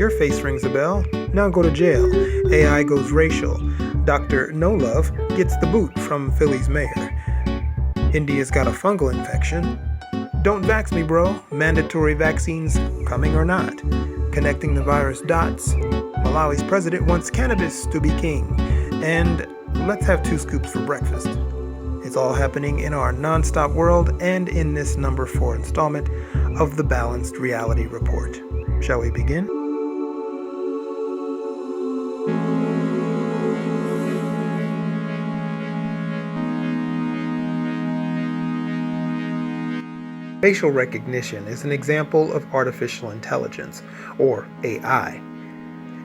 Your face rings a bell. Now go to jail. AI goes racial. Dr. No Love gets the boot from Philly's mayor. India's got a fungal infection. Don't vax me, bro. Mandatory vaccines coming or not. Connecting the virus dots. Malawi's president wants cannabis to be king. And let's have 2 scoops for breakfast. It's all happening in our non-stop world and in this number 4 installment of the Balanced Reality Report. Shall we begin? Facial recognition is an example of artificial intelligence, or AI.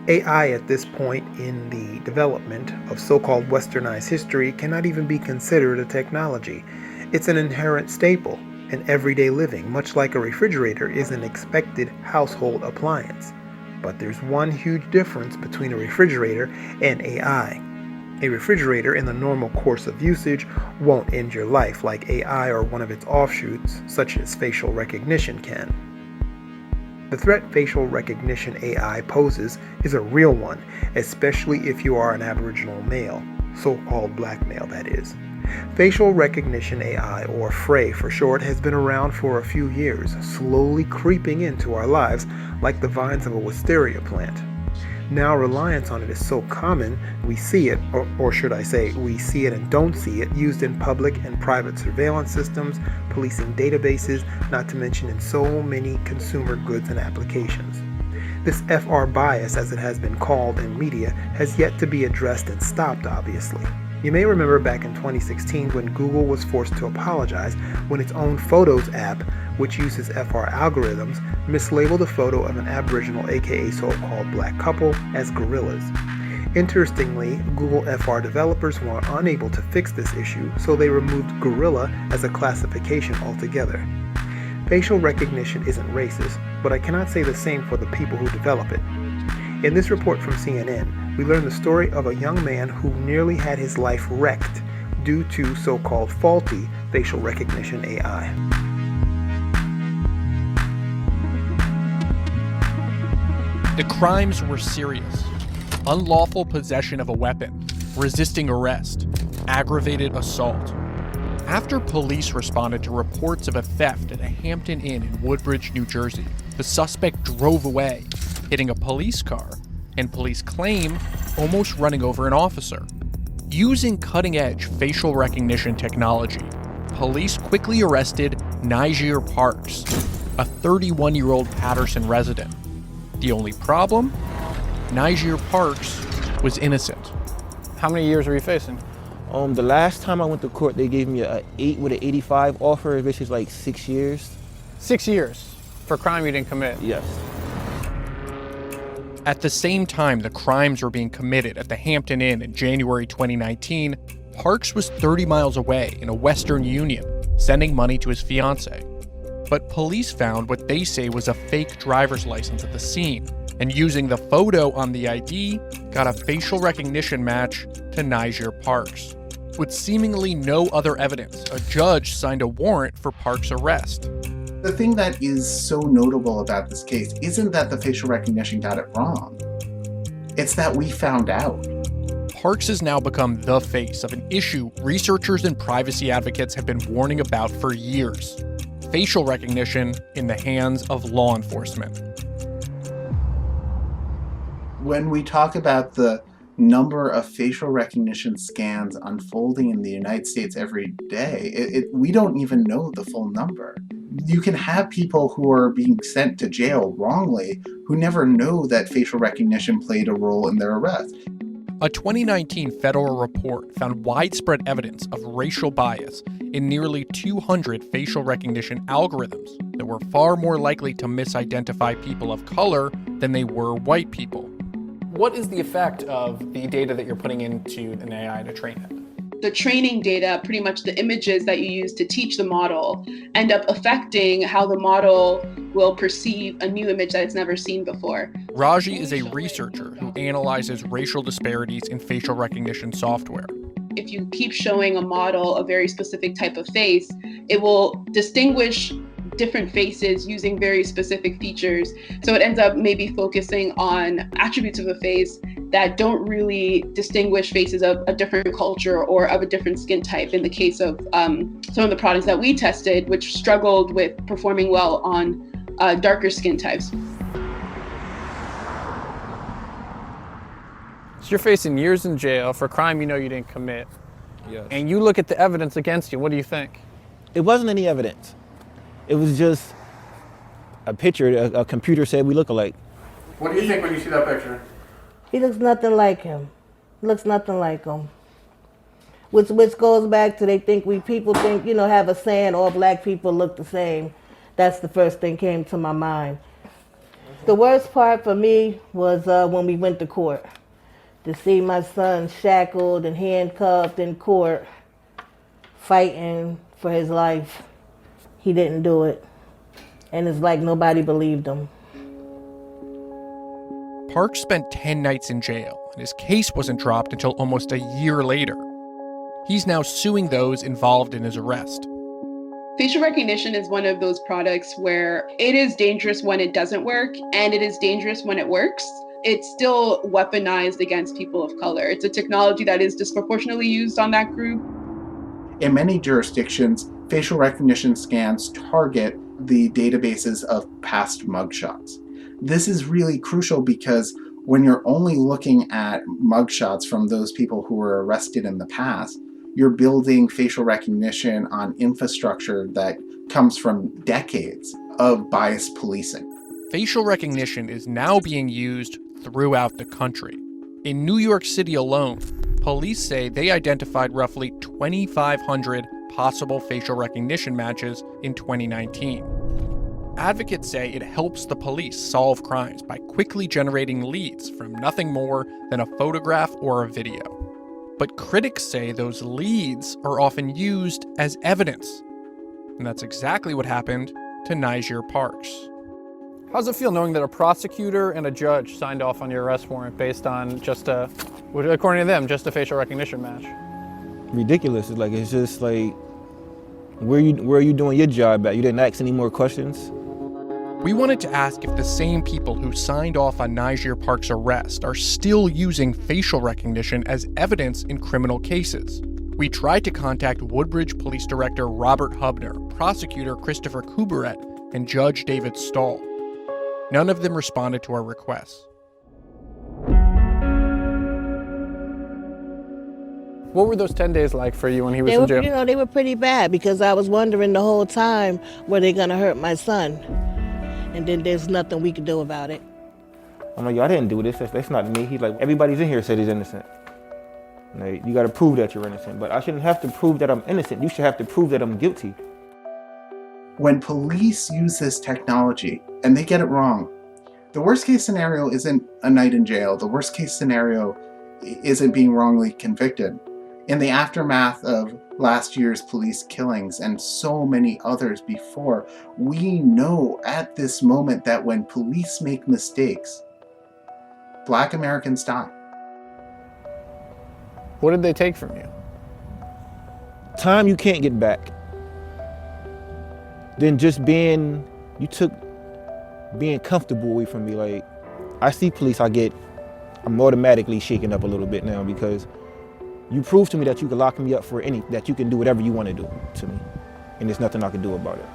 AI at this point in the development of so-called westernized history cannot even be considered a technology. It's an inherent staple in everyday living, much like a refrigerator is an expected household appliance. But there's one huge difference between a refrigerator and AI. A refrigerator in the normal course of usage won't end your life like AI or one of its offshoots, such as facial recognition, can. The threat facial recognition AI poses is a real one, especially if you are an Aboriginal male, so-called black male that is. Facial recognition AI, or FRAY for short, has been around for a few years, slowly creeping into our lives like the vines of a wisteria plant. Now reliance on it is so common, we see it, or should I say, we see it and don't see it, used in public and private surveillance systems, policing databases, not to mention in so many consumer goods and applications. This FR bias, as it has been called in media, has yet to be addressed and stopped, obviously. You may remember back in 2016 when Google was forced to apologize when its own Photos app, which uses FR algorithms, mislabeled a photo of an Aboriginal aka so-called black couple as gorillas. Interestingly, Google FR developers were unable to fix this issue, so they removed gorilla as a classification altogether. Facial recognition isn't racist, but I cannot say the same for the people who develop it. In this report from CNN, we learn the story of a young man who nearly had his life wrecked due to so-called faulty facial recognition AI. The crimes were serious: unlawful possession of a weapon, resisting arrest, aggravated assault. After police responded to reports of a theft at a Hampton Inn in Woodbridge, New Jersey, the suspect drove away, hitting a police car, and police claim almost running over an officer. Using cutting-edge facial recognition technology, police quickly arrested Niger Parks, a 31-year-old Patterson resident. The only problem? Niger Parks was innocent. How many years are you facing? The last time I went to court, they gave me an 8 with an 85 offer, which is like 6 years. 6 years for a crime you didn't commit? Yes. At the same time the crimes were being committed at the Hampton Inn in January 2019, Parks was 30 miles away in a Western Union, sending money to his fiancée. But police found what they say was a fake driver's license at the scene, and using the photo on the ID, got a facial recognition match to Niger Parks. With seemingly no other evidence, a judge signed a warrant for Parks' arrest. The thing that is so notable about this case isn't that the facial recognition got it wrong. It's that we found out. Parks has now become the face of an issue researchers and privacy advocates have been warning about for years: facial recognition in the hands of law enforcement. When we talk about the number of facial recognition scans unfolding in the United States every day, we don't even know the full number. You can have people who are being sent to jail wrongly who never know that facial recognition played a role in their arrest. A 2019 federal report found widespread evidence of racial bias in nearly 200 facial recognition algorithms that were far more likely to misidentify people of color than they were white people. What is the effect of the data that you're putting into an AI to train it? The training data, pretty much the images that you use to teach the model, end up affecting how the model will perceive a new image that it's never seen before. Raji is a researcher who analyzes racial disparities in facial recognition software. If you keep showing a model a very specific type of face, it will distinguish different faces using very specific features. So it ends up maybe focusing on attributes of a face that don't really distinguish faces of a different culture or of a different skin type. In the case of some of the products that we tested, which struggled with performing well on darker skin types. So you're facing years in jail for a crime you know you didn't commit. Yes. And you look at the evidence against you. What do you think? It wasn't any evidence. It was just a picture a computer said we look alike. What do you think when you see that picture? He looks nothing like him. Looks nothing like him. Which goes back to people think, have a saying all black people look the same. That's the first thing came to my mind. The worst part for me was when we went to court. To see my son shackled and handcuffed in court, fighting for his life. He didn't do it. And it's like nobody believed him. Parks spent 10 nights in jail, and his case wasn't dropped until almost a year later. He's now suing those involved in his arrest. Facial recognition is one of those products where it is dangerous when it doesn't work, and it is dangerous when it works. It's still weaponized against people of color. It's a technology that is disproportionately used on that group. In many jurisdictions, facial recognition scans target the databases of past mugshots. This is really crucial because when you're only looking at mugshots from those people who were arrested in the past, you're building facial recognition on infrastructure that comes from decades of biased policing. Facial recognition is now being used throughout the country. In New York City alone, police say they identified roughly 2,500 possible facial recognition matches in 2019. Advocates say it helps the police solve crimes by quickly generating leads from nothing more than a photograph or a video. But critics say those leads are often used as evidence. And that's exactly what happened to Niger Parks. How's it feel knowing that a prosecutor and a judge signed off on your arrest warrant based on according to them, just a facial recognition match? Ridiculous. It's just like, where are you doing your job at? You didn't ask any more questions? We wanted to ask if the same people who signed off on Niger Parks' arrest are still using facial recognition as evidence in criminal cases. We tried to contact Woodbridge Police Director Robert Hubner, Prosecutor Christopher Kubaret, and Judge David Stahl. None of them responded to our requests. What were those 10 days like for you when he was in jail? They were pretty bad because I was wondering the whole time, were they going to hurt my son? And then there's nothing we could do about it. I'm like, I didn't do this. That's not me. He's like, everybody's in here said he's innocent. Like, you got to prove that you're innocent. But I shouldn't have to prove that I'm innocent. You should have to prove that I'm guilty. When police use this technology and they get it wrong, the worst case scenario isn't a night in jail. The worst case scenario isn't being wrongly convicted. In the aftermath of last year's police killings and so many others before, we know at this moment that when police make mistakes, Black Americans die. What did they take from you? Time you can't get back. Then just you took being comfortable away from me. Like, I see police, I'm automatically shaking up a little bit now because you proved to me that you can lock me up that you can do whatever you want to do to me. And there's nothing I can do about it.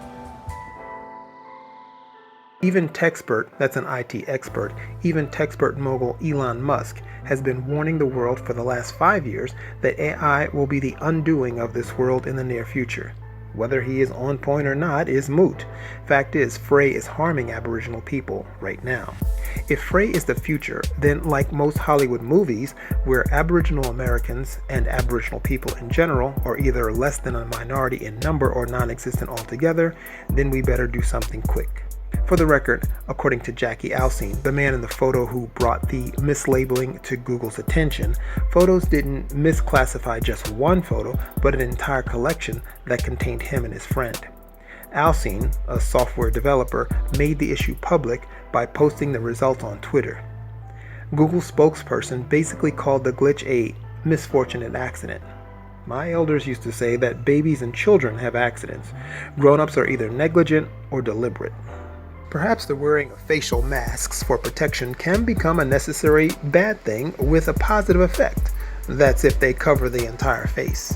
Even Techspert, that's an IT expert, even Techspert mogul Elon Musk has been warning the world for the last 5 years that AI will be the undoing of this world in the near future. Whether he is on point or not is moot. Fact is, Frey is harming Aboriginal people right now. If Frey is the future, then like most Hollywood movies, where Aboriginal Americans and Aboriginal people in general are either less than a minority in number or non-existent altogether, then we better do something quick. For the record, according to Jackie Alcine, the man in the photo who brought the mislabeling to Google's attention, photos didn't misclassify just one photo, but an entire collection that contained him and his friend. Alcine, a software developer, made the issue public by posting the results on Twitter. Google's spokesperson basically called the glitch a misfortunate accident. My elders used to say that babies and children have accidents. Grown-ups are either negligent or deliberate. Perhaps the wearing of facial masks for protection can become a necessary bad thing with a positive effect. That's if they cover the entire face.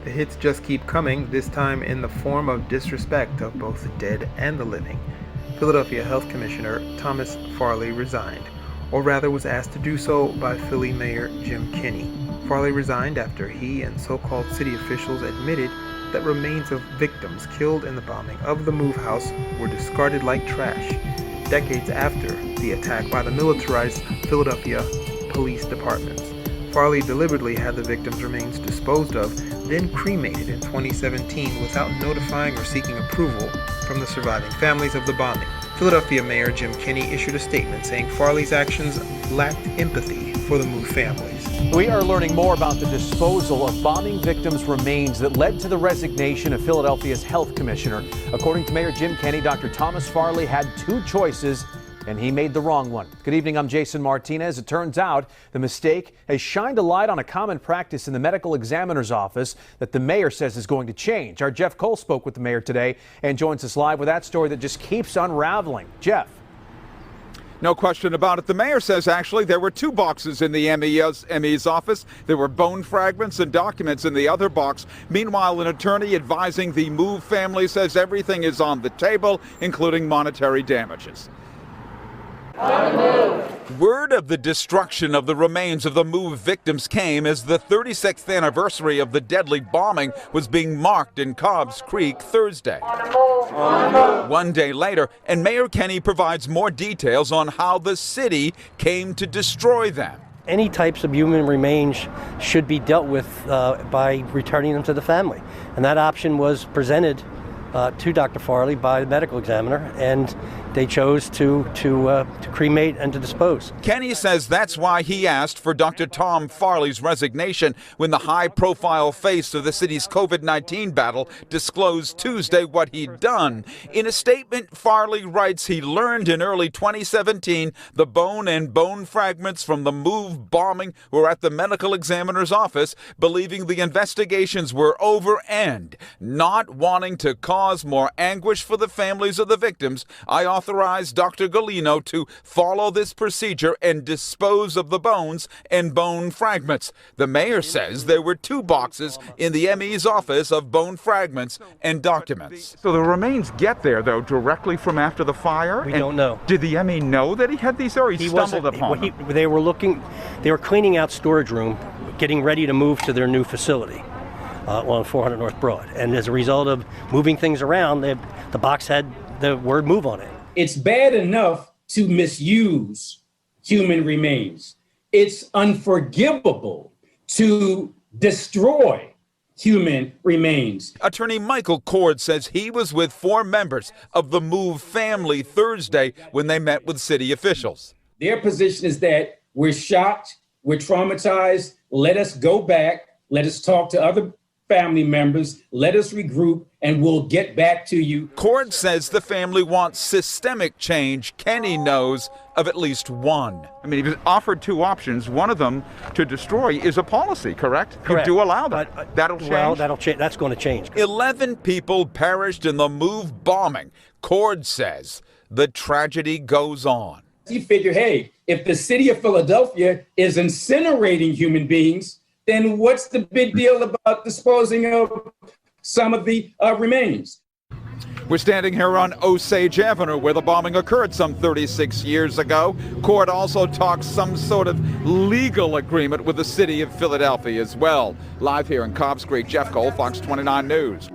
The hits just keep coming, this time in the form of disrespect of both the dead and the living. Philadelphia Health Commissioner Thomas Farley resigned, or rather was asked to do so by Philly Mayor Jim Kenney. Farley resigned after he and so-called city officials admitted that remains of victims killed in the bombing of the Move House were discarded like trash, decades after the attack by the militarized Philadelphia Police Departments. Farley deliberately had the victims' remains disposed of, then cremated in 2017 without notifying or seeking approval from the surviving families of the bombing. Philadelphia Mayor Jim Kenney issued a statement saying Farley's actions lacked empathy for the Move families. We are learning more about the disposal of bombing victims' remains that led to the resignation of Philadelphia's health commissioner. According to Mayor Jim Kenney, Dr. Thomas Farley had two choices, and he made the wrong one. Good evening, I'm Jason Martinez. It turns out the mistake has shined a light on a common practice in the medical examiner's office that the mayor says is going to change. Our Jeff Cole spoke with the mayor today and joins us live with that story that just keeps unraveling. Jeff. No question about it. The mayor says actually there were two boxes in the ME's office. There were bone fragments and documents in the other box. Meanwhile, an attorney advising the Move family says everything is on the table, including monetary damages. Word of the destruction of the remains of the Move victims came as the 36th anniversary of the deadly bombing was being marked in Cobbs Creek Thursday. One day later, and Mayor Kenney provides more details on how the city came to destroy them. Any types of human remains should be dealt with by returning them to the family. And that option was presented to Dr. Farley by the medical examiner, and they chose to cremate and to dispose. Kenney says that's why he asked for Dr. Tom Farley's resignation when the high-profile face of the city's COVID-19 battle disclosed Tuesday what he'd done. In a statement, Farley writes he learned in early 2017 the bone and bone fragments from the Move bombing were at the medical examiner's office, believing the investigations were over and not wanting to cause more anguish for the families of the victims, I authorized Dr. Galino to follow this procedure and dispose of the bones and bone fragments. The mayor says there were two boxes in the ME's office of bone fragments and documents. So the remains get there, though, directly from after the fire? We don't know. Did the ME know that he had these, or he stumbled upon them? They were cleaning out storage room, getting ready to move to their new facility on 400 North Broad. And as a result of moving things around, the box had the word Move on it. It's bad enough to misuse human remains. It's unforgivable to destroy human remains. Attorney Michael Cord says he was with four members of the Move family Thursday when they met with city officials. Their position is that we're shocked, we're traumatized, let us go back, let us talk to other family members, let us regroup, and we'll get back to you. Cord says the family wants systemic change. Kenney knows of at least one. I mean, he was offered two options. One of them, to destroy, is a policy, correct? Correct. You do allow that. That'll change? Well, that'll change. That's going to change. 11 people perished in the Move bombing. Cord says the tragedy goes on. You figure, hey, if the city of Philadelphia is incinerating human beings, then what's the big deal about disposing of some of the remains? We're standing here on Osage Avenue where the bombing occurred some 36 years ago. Court also talks some sort of legal agreement with the city of Philadelphia as well. Live here in Cobbs Creek, Jeff Cole, Fox 29 News.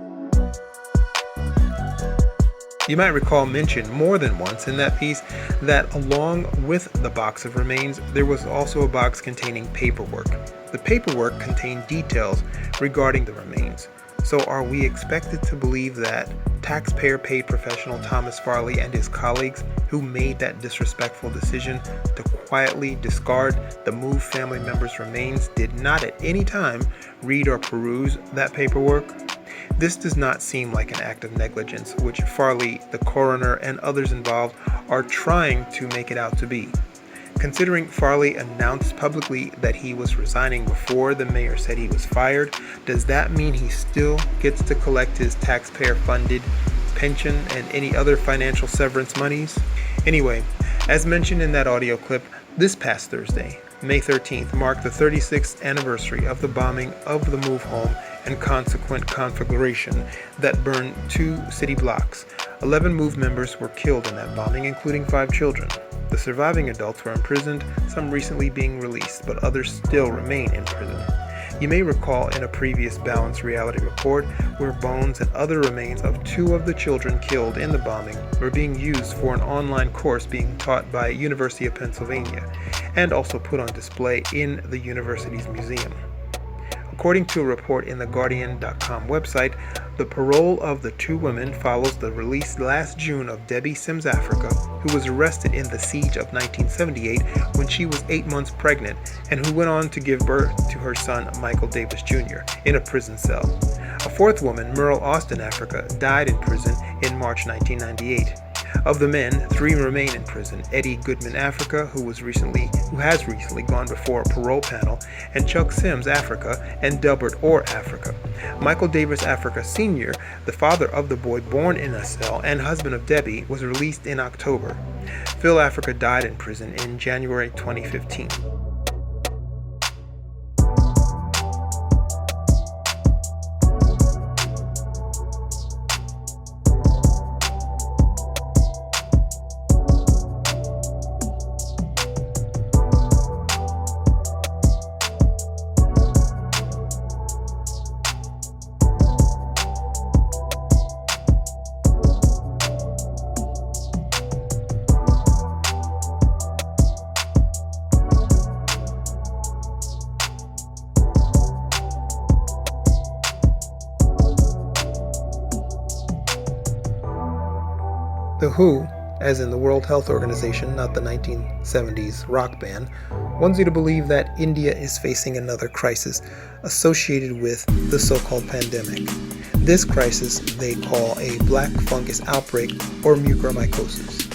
You might recall mention more than once in that piece that along with the box of remains, there was also a box containing paperwork. The paperwork contained details regarding the remains. So are we expected to believe that taxpayer-paid professional Thomas Farley and his colleagues who made that disrespectful decision to quietly discard the moved family members' remains did not at any time read or peruse that paperwork? This does not seem like an act of negligence, which Farley, the coroner, and others involved are trying to make it out to be. Considering Farley announced publicly that he was resigning before the mayor said he was fired, does that mean he still gets to collect his taxpayer-funded pension and any other financial severance monies? Anyway, as mentioned in that audio clip, this past Thursday, May 13th, marked the 36th anniversary of the bombing of the move home and consequent conflagration that burned 2 city blocks. 11 MOVE members were killed in that bombing, including 5 children. The surviving adults were imprisoned, some recently being released, but others still remain in prison. You may recall in a previous Balanced Reality report where bones and other remains of 2 of the children killed in the bombing were being used for an online course being taught by University of Pennsylvania and also put on display in the university's museum. According to a report in the Guardian.com website, the parole of the 2 women follows the release last June of Debbie Sims Africa, who was arrested in the siege of 1978 when she was 8 months pregnant and who went on to give birth to her son Michael Davis Jr. in a prison cell. A 4th woman, Merle Austin Africa, died in prison in March 1998. Of the men, 3 remain in prison: Eddie Goodman Africa, who has recently gone before a parole panel, and Chuck Sims Africa and Delbert Orr Africa. Michael Davis Africa Sr., the father of the boy born in a cell and husband of Debbie, was released in October. Phil Africa died in prison in January 2015. The WHO, as in the World Health Organization, not the 1970s rock band, wants you to believe that India is facing another crisis associated with the so-called pandemic. This crisis they call a black fungus outbreak or mucomycosis.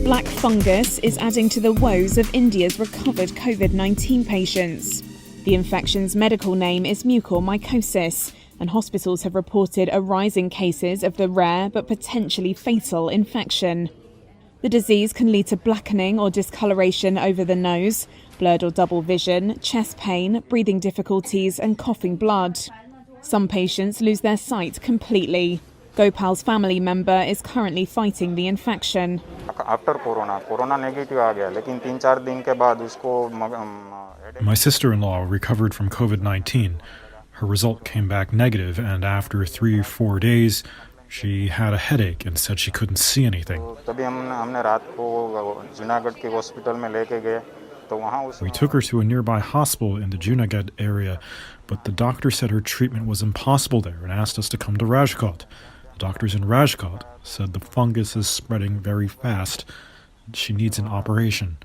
Black fungus is adding to the woes of India's recovered COVID-19 patients. The infection's medical name is mucomycosis, and hospitals have reported a rise in cases of the rare but potentially fatal infection. The disease can lead to blackening or discoloration over the nose, blurred or double vision, chest pain, breathing difficulties, and coughing blood. Some patients lose their sight completely. Gopal's family member is currently fighting the infection. My sister-in-law recovered from COVID-19. Her result came back negative, and after 3 or 4 days, she had a headache and said she couldn't see anything. We took her to a nearby hospital in the Junagadh area, but the doctor said her treatment was impossible there and asked us to come to Rajkot. The doctors in Rajkot said the fungus is spreading very fast. She needs an operation.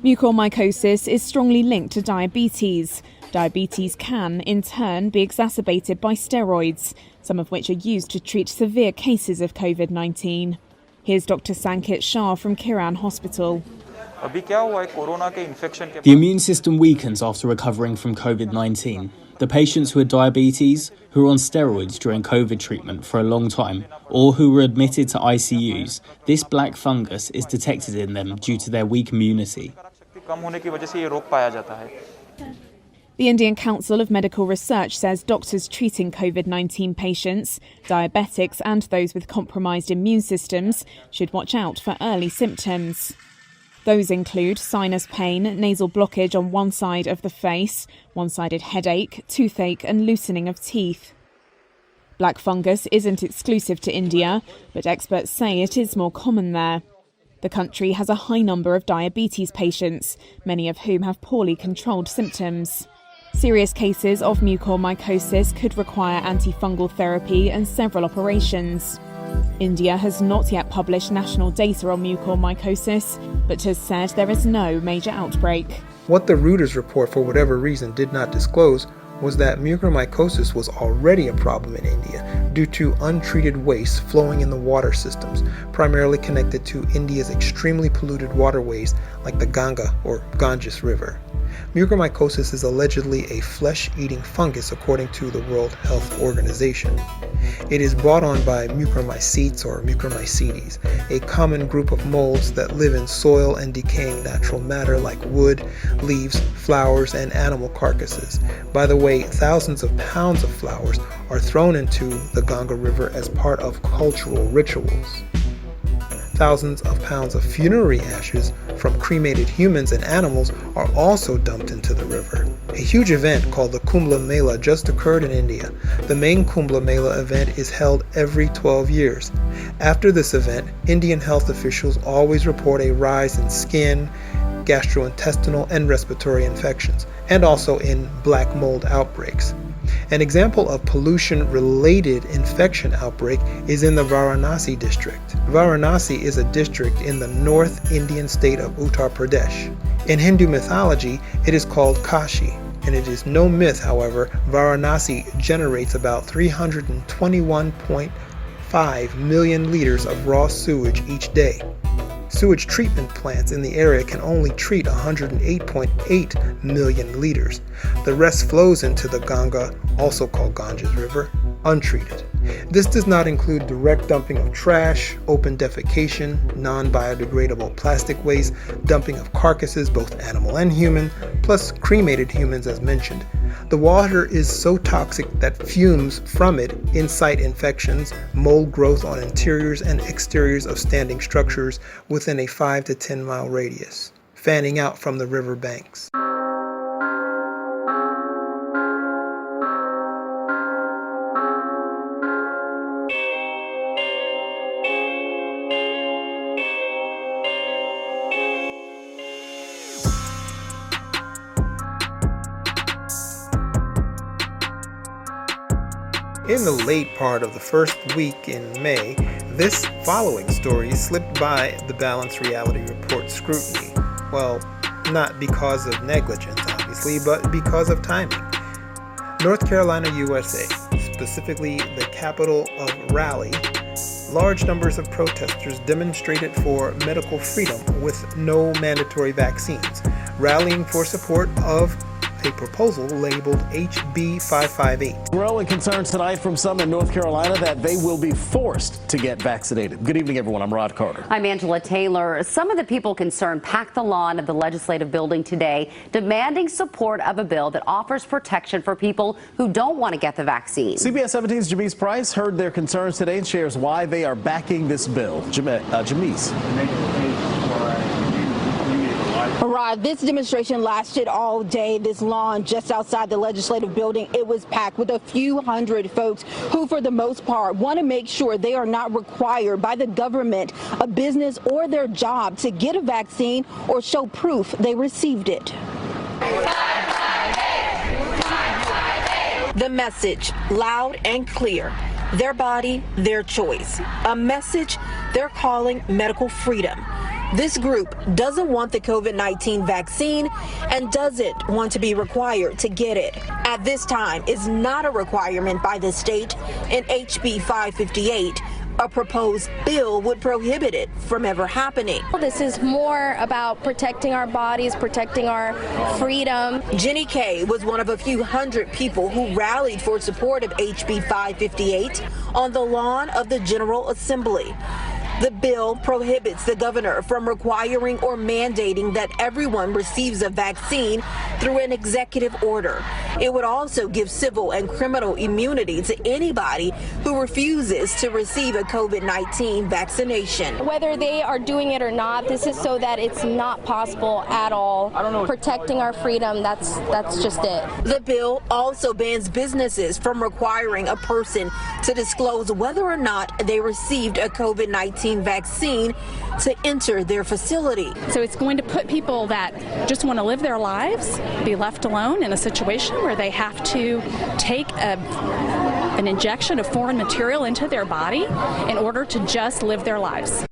Mucomycosis is strongly linked to diabetes. Diabetes can, in turn, be exacerbated by steroids, some of which are used to treat severe cases of COVID-19. Here's Dr. Sankit Shah from Kiran Hospital. The immune system weakens after recovering from COVID-19. The patients who had diabetes, who were on steroids during COVID treatment for a long time, or who were admitted to ICUs, this black fungus is detected in them due to their weak immunity. The Indian Council of Medical Research says doctors treating COVID-19 patients, diabetics and those with compromised immune systems should watch out for early symptoms. Those include sinus pain, nasal blockage on one side of the face, one-sided headache, toothache and loosening of teeth. Black fungus isn't exclusive to India, but experts say it is more common there. The country has a high number of diabetes patients, many of whom have poorly controlled symptoms. Serious cases of mucormycosis could require antifungal therapy and several operations. India has not yet published national data on mucormycosis, but has said there is no major outbreak. What the Reuters report, for whatever reason, did not disclose was that mucormycosis was already a problem in India due to untreated waste flowing in the water systems, primarily connected to India's extremely polluted waterways like the Ganga or Ganges River. Mucormycosis is allegedly a flesh-eating fungus according to the World Health Organization. It is brought on by mucormycetes or Mucomycetes, a common group of molds that live in soil and decaying natural matter like wood, leaves, flowers, and animal carcasses. By the way, thousands of pounds of flowers are thrown into the Ganga River as part of cultural rituals. Thousands of pounds of funerary ashes from cremated humans and animals are also dumped into the river. A huge event called the Kumbh Mela just occurred in India. The main Kumbh Mela event is held every 12 years. After this event, Indian health officials always report a rise in skin, gastrointestinal, and respiratory infections, and also in black mold outbreaks. An example of pollution-related infection outbreak is in the Varanasi district. Varanasi is a district in the North Indian state of Uttar Pradesh. In Hindu mythology, it is called Kashi, and it is no myth, however, Varanasi generates about 321.5 million liters of raw sewage each day. Sewage treatment plants in the area can only treat 108.8 million liters. The rest flows into the Ganga, also called Ganges River, untreated. This does not include direct dumping of trash, open defecation, non-biodegradable plastic waste, dumping of carcasses, both animal and human, plus cremated humans as mentioned. The water is so toxic that fumes from it incite infections, mold growth on interiors and exteriors of standing structures within a 5 to 10 mile radius, fanning out from the river banks. In the late part of the first week in May, this following story slipped by the Balanced Reality Report scrutiny. Well, not because of negligence, obviously, but because of timing. North Carolina, USA, specifically the capital of Raleigh, large numbers of protesters demonstrated for medical freedom with no mandatory vaccines, rallying for support of a proposal labeled HB 558. Growing concerns tonight from some in North Carolina that they will be forced to get vaccinated. Good evening, everyone. I'm Rod Carter. I'm Angela Taylor. Some of the people concerned packed the lawn of the legislative building today, demanding support of a bill that offers protection for people who don't want to get the vaccine. CBS 17's Jamise Price heard their concerns today and shares why they are backing this bill. Jamise. Rod, this demonstration lasted all day. This lawn just outside the legislative building, it was packed with a few hundred folks who, for the most part, want to make sure they are not required by the government, a business, or their job to get a vaccine or show proof they received it. The message, loud and clear. Their body, their choice. A message they're calling medical freedom. This group doesn't want the COVID-19 vaccine and doesn't want to be required to get it. At this time, it's not a requirement by the state. In HB 558, a proposed bill would prohibit it from ever happening. This is more about protecting our bodies, protecting our freedom. Jenny Kay was one of a few hundred people who rallied for support of HB 558 on the lawn of the General Assembly. The bill prohibits the governor from requiring or mandating that everyone receives a vaccine through an executive order. It would also give civil and criminal immunity to anybody who refuses to receive a COVID-19 vaccination. Whether they are doing it or not, this is so that it's not possible at all. Protecting our freedom, that's just it. The bill also bans businesses from requiring a person to disclose whether or not they received a COVID-19 vaccine to enter their facility. So it's going to put people that just want to live their lives be left alone in a situation where they have to take an injection of foreign material into their body in order to just live their lives.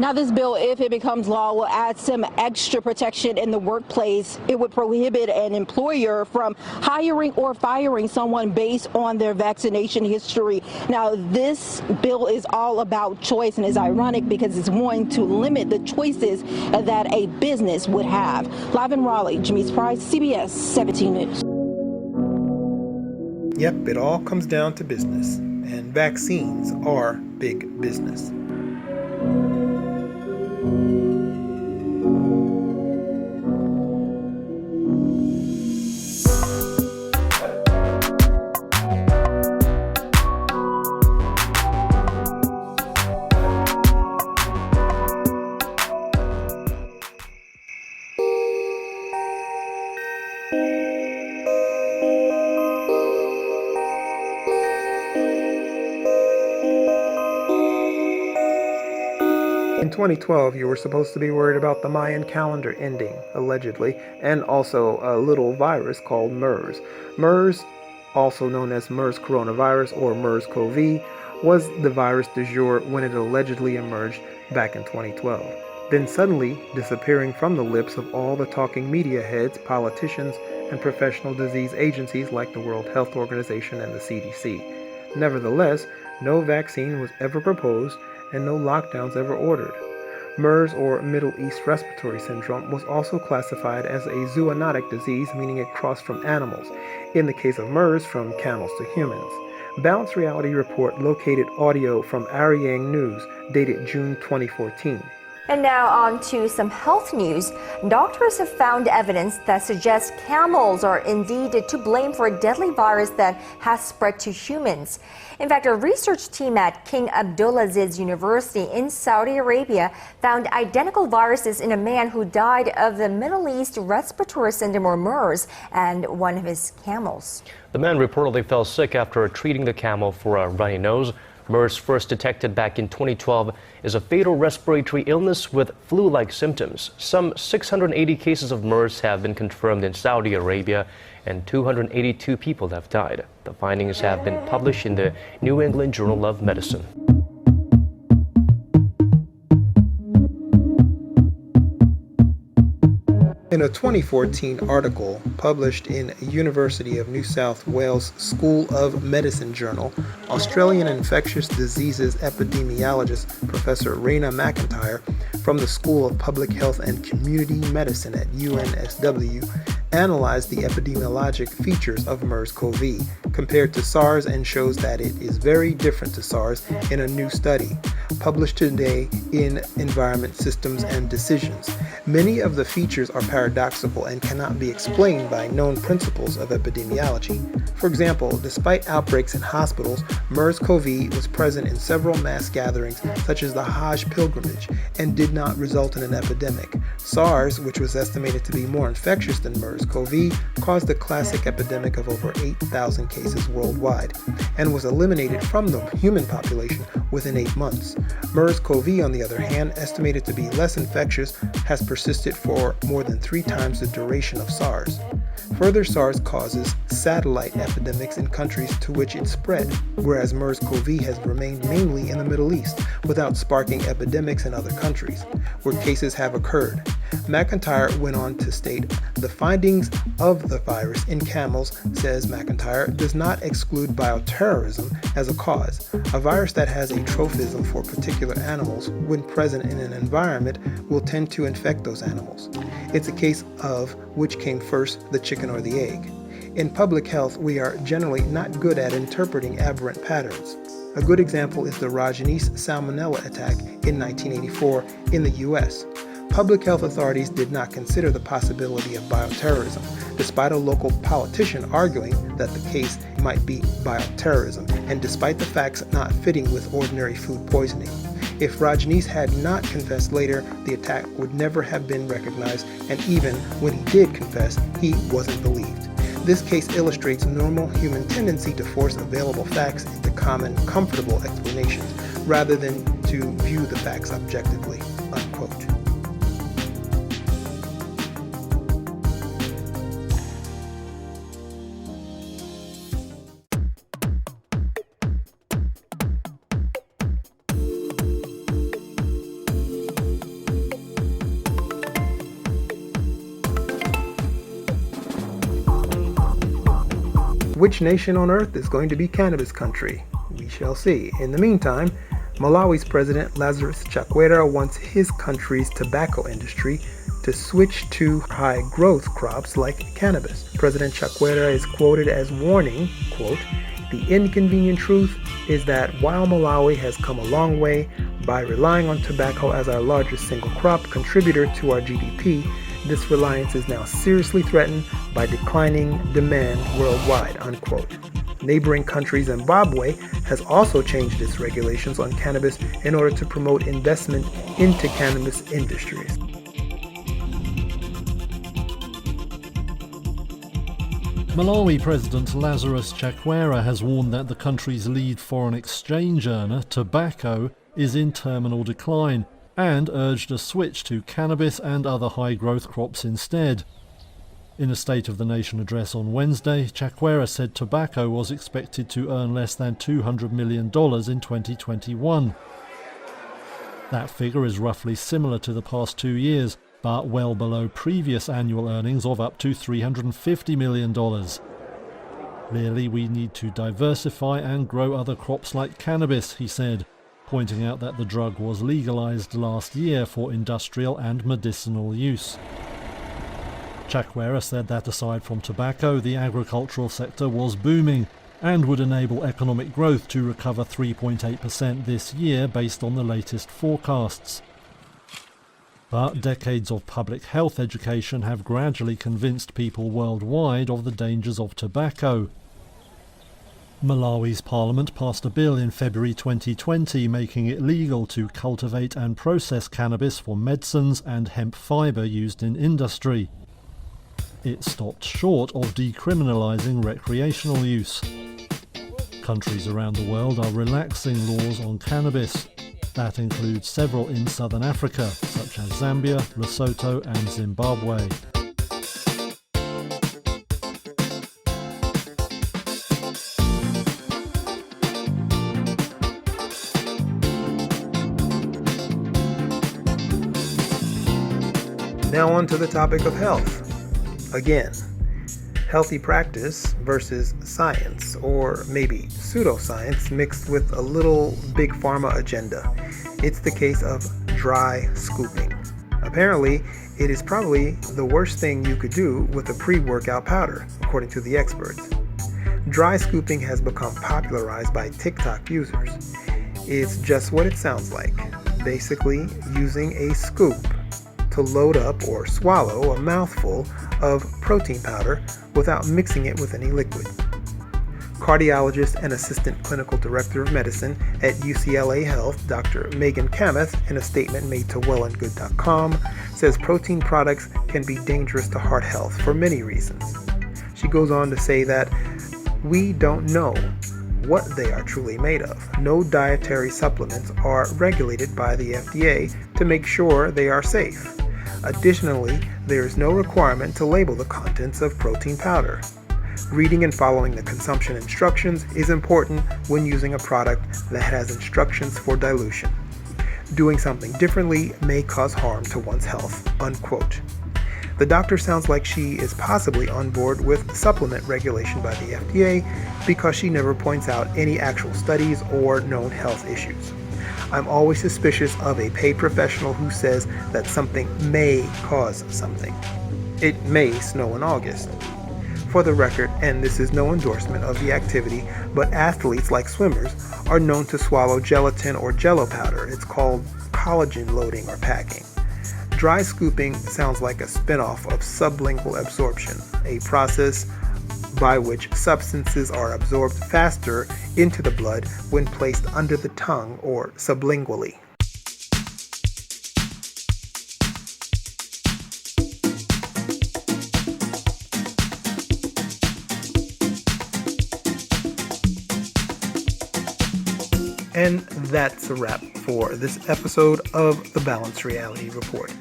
Now, this bill, if it becomes law, will add some extra protection in the workplace. It would prohibit an employer from hiring or firing someone based on their vaccination history. Now, this bill is all about choice, and is ironic because it's going to limit the choices that a business would have. Live in Raleigh, Jimmy Price, CBS 17 News. Yep, it all comes down to business, and vaccines are big business. In 2012, you were supposed to be worried about the Mayan calendar ending, allegedly, and also a little virus called MERS. MERS, also known as MERS coronavirus or MERS-CoV, was the virus du jour when it allegedly emerged back in 2012. Then suddenly disappearing from the lips of all the talking media heads, politicians, and professional disease agencies like the World Health Organization and the CDC. Nevertheless, no vaccine was ever proposed and no lockdowns ever ordered. MERS, or Middle East Respiratory Syndrome, was also classified as a zoonotic disease, meaning it crossed from animals. In the case of MERS, from camels to humans. Bounce Reality Report located audio from Arirang News, dated June 2014. And now on to some health news. Doctors have found evidence that suggests camels are indeed to blame for a deadly virus that has spread to humans. In fact, a research team at King Abdulaziz University in Saudi Arabia found identical viruses in a man who died of the Middle East Respiratory Syndrome, or MERS, and one of his camels. The man reportedly fell sick after treating the camel for a runny nose. MERS, first detected back in 2012, is a fatal respiratory illness with flu-like symptoms. Some 680 cases of MERS have been confirmed in Saudi Arabia, and 282 people have died. The findings have been published in the New England Journal of Medicine. In a 2014 article published in University of New South Wales School of Medicine journal, Australian infectious diseases epidemiologist Professor Raina McIntyre from the School of Public Health and Community Medicine at UNSW analyzed the epidemiologic features of MERS-CoV compared to SARS and shows that it is very different to SARS in a new study published today in Environment, Systems and Decisions. Many of the features are paradoxical and cannot be explained by known principles of epidemiology. For example, despite outbreaks in hospitals, MERS-CoV was present in several mass gatherings such as the Hajj pilgrimage and did not result in an epidemic. SARS, which was estimated to be more infectious than MERS-CoV, caused the classic epidemic of over 8,000 cases worldwide and was eliminated from the human population within 8 months. MERS-CoV, on the other hand, estimated to be less infectious, has persisted for more than 3 times the duration of SARS. Further, SARS causes satellite epidemics in countries to which it spread, whereas MERS-CoV has remained mainly in the Middle East without sparking epidemics in other countries, where cases have occurred. McIntyre went on to state, the findings of the virus in camels, says McIntyre, does not exclude bioterrorism as a cause. A virus that has a trophism for particular animals, when present in an environment, will tend to infect those animals. It's a case of which came first, the chicken or the egg. In public health, we are generally not good at interpreting aberrant patterns. A good example is the Rajneesh salmonella attack in 1984 in the U.S. public health authorities did not consider the possibility of bioterrorism, despite a local politician arguing that the case might be bioterrorism, and despite the facts not fitting with ordinary food poisoning. If Rajneesh had not confessed later, the attack would never have been recognized, and even when he did confess, he wasn't believed. This case illustrates normal human tendency to force available facts into common, comfortable explanations, rather than to view the facts objectively, unquote. Which nation on earth is going to be cannabis country? We shall see. In the meantime, Malawi's President Lazarus Chakwera wants his country's tobacco industry to switch to high-growth crops like cannabis. President Chakwera is quoted as warning, quote, "The inconvenient truth is that while Malawi has come a long way by relying on tobacco as our largest single crop contributor to our GDP, this reliance is now seriously threatened by declining demand worldwide," unquote. Neighboring country Zimbabwe has also changed its regulations on cannabis in order to promote investment into cannabis industries. Malawi President Lazarus Chakwera has warned that the country's lead foreign exchange earner, tobacco, is in terminal decline, and urged a switch to cannabis and other high-growth crops instead. In a State of the Nation address on Wednesday, Chakwera said tobacco was expected to earn less than $200 million in 2021. That figure is roughly similar to the past 2 years, but well below previous annual earnings of up to $350 million. Clearly, we need to diversify and grow other crops like cannabis, he said, pointing out that the drug was legalized last year for industrial and medicinal use. Chakwera said that aside from tobacco, the agricultural sector was booming and would enable economic growth to recover 3.8% this year based on the latest forecasts. But decades of public health education have gradually convinced people worldwide of the dangers of tobacco. Malawi's parliament passed a bill in February 2020 making it legal to cultivate and process cannabis for medicines and hemp fibre used in industry. It stopped short of decriminalising recreational use. Countries around the world are relaxing laws on cannabis. That includes several in southern Africa, such as Zambia, Lesotho and Zimbabwe. Now on to the topic of health. Again, healthy practice versus science, or maybe pseudoscience mixed with a little big pharma agenda. It's the case of dry scooping. Apparently, it is probably the worst thing you could do with a pre-workout powder, according to the experts. Dry scooping has become popularized by TikTok users. It's just what it sounds like, basically using a scoop to load up or swallow a mouthful of protein powder without mixing it with any liquid. Cardiologist and Assistant Clinical Director of Medicine at UCLA Health, Dr. Megan Kamath, in a statement made to wellandgood.com, says protein products can be dangerous to heart health for many reasons. She goes on to say that we don't know what they are truly made of. No dietary supplements are regulated by the FDA to make sure they are safe. Additionally, there is no requirement to label the contents of protein powder. Reading and following the consumption instructions is important when using a product that has instructions for dilution. Doing something differently may cause harm to one's health, unquote. The doctor sounds like she is possibly on board with supplement regulation by the FDA because she never points out any actual studies or known health issues. I'm always suspicious of a paid professional who says that something may cause something. It may snow in August. For the record, and this is no endorsement of the activity, but athletes like swimmers are known to swallow gelatin or jello powder. It's called collagen loading or packing. Dry scooping sounds like a spinoff of sublingual absorption, a process by which substances are absorbed faster into the blood when placed under the tongue or sublingually. And that's a wrap for this episode of the Balanced Reality Report.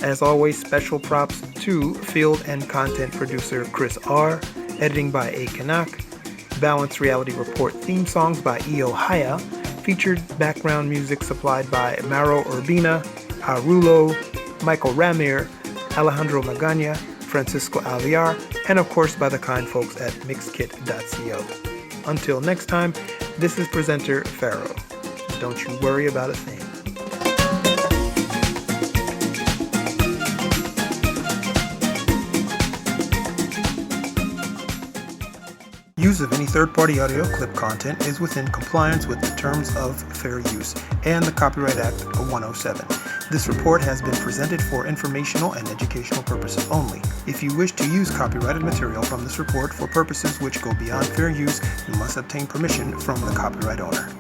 As always, special props to field and content producer Chris R., editing by A. Kanak, Balanced Reality Report theme songs by Io Haya, featured background music supplied by Maro Urbina, Arulo, Michael Ramir, Alejandro Magana, Francisco Alviar, and of course by the kind folks at mixkit.co. Until next time, this is presenter Pharoh. Don't you worry about a thing. Use of any third-party audio clip content is within compliance with the terms of fair use and the Copyright Act of 107. This report has been presented for informational and educational purposes only. If you wish to use copyrighted material from this report for purposes which go beyond fair use, you must obtain permission from the copyright owner.